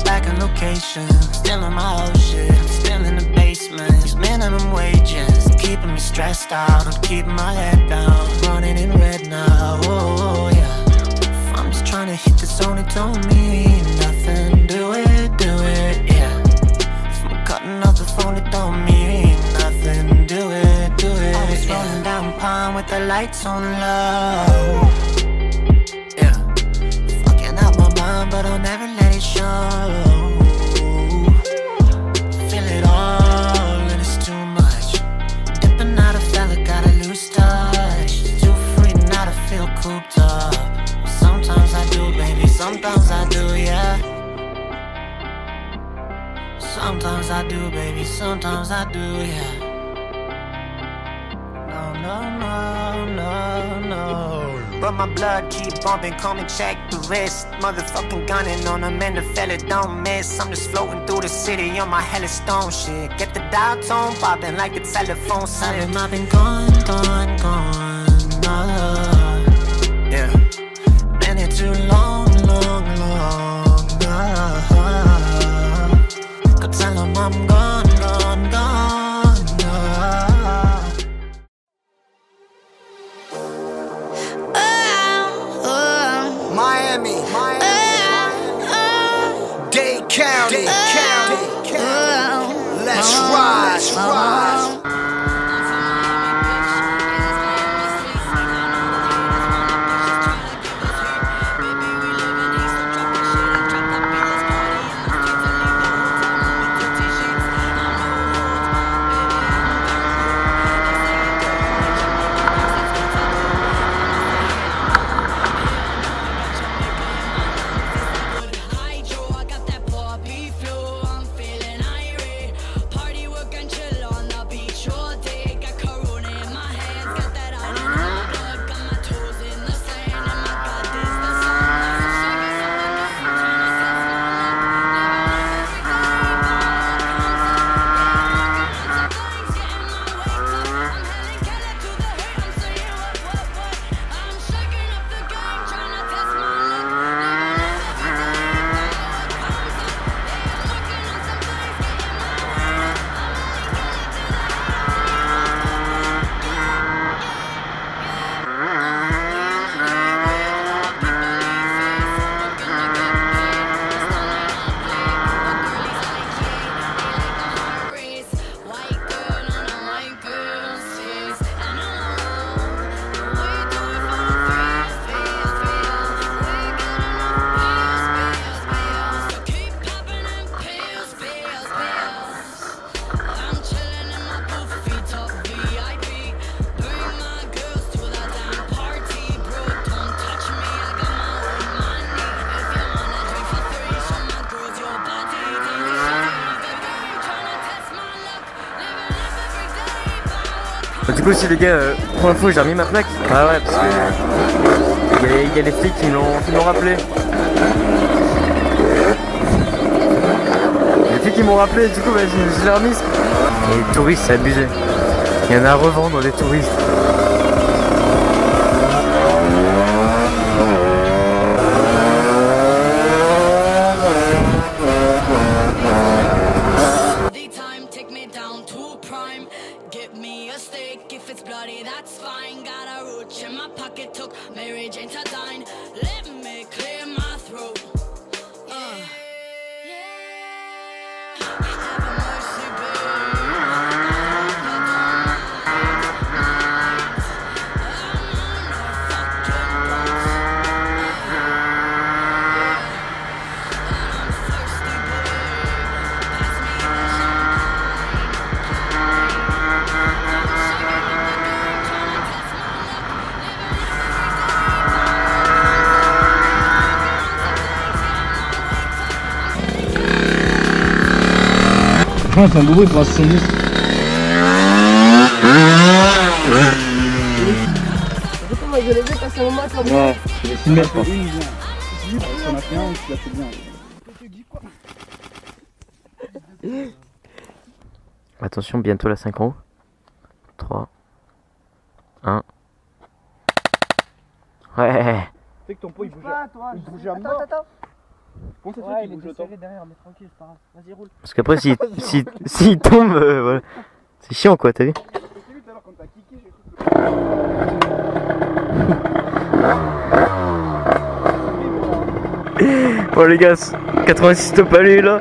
Back in location, still in my old shit, I'm still in the basement. It's minimum wages, keeping me stressed out, I'm keeping my head down, running in red now, oh yeah. I'm just trying to hit the zone, it don't mean nothing, do it, yeah. If I'm cutting off the phone, it don't mean nothing, do it, always yeah. Rolling down pine with the lights on low, yeah. Fucking out my mind, but I'll never let it show. Feel it all and it's too much. Dipping out a fella, gotta lose touch. Too free now to feel cooped up. Sometimes I do, baby, sometimes I do, yeah. Sometimes I do, baby, sometimes I do, yeah. No. But my blood keep bumping, come and check the wrist. Motherfucking gunning on them and the fella don't miss. I'm just floating through the city on my hella stone shit. Get the dial tone popping like the telephone slip. I've been gone, yeah. Been here too long, Go tell them I'm gone. Miami, Dade County, let's ride. Du coup aussi les gars, pour l'info j'ai remis ma plaque. Ah ouais parce que il y a les flics qui me l'ont rappelé. Les flics qui m'ont rappelé, du coup bah, je l'ai remise. Et les touristes c'est abusé. Il y en a à revendre des touristes. C'est un beau bruit pour un 70. je l'ai vu passer un moment comme ça. Ouais, je vais filmer, je pense. On a fait un, tu l'as fait bien. Attention, bientôt la 5 en haut. 3, 1. Ouais. Tu sais que ton pot il bouge. Pas, toi. Il bouge à mort. Attends. Bon, c'est Ouais, il il est bouge autant. serré derrière, mais tranquille, c'est pas grave. Vas-y, roule. Parce qu'après, s'il tombe, voilà. C'est chiant quoi, t'as vu? J'ai vu tout à l'heure quand t'as kické, j'ai cru que... Bon les gars, 86 top à lui là.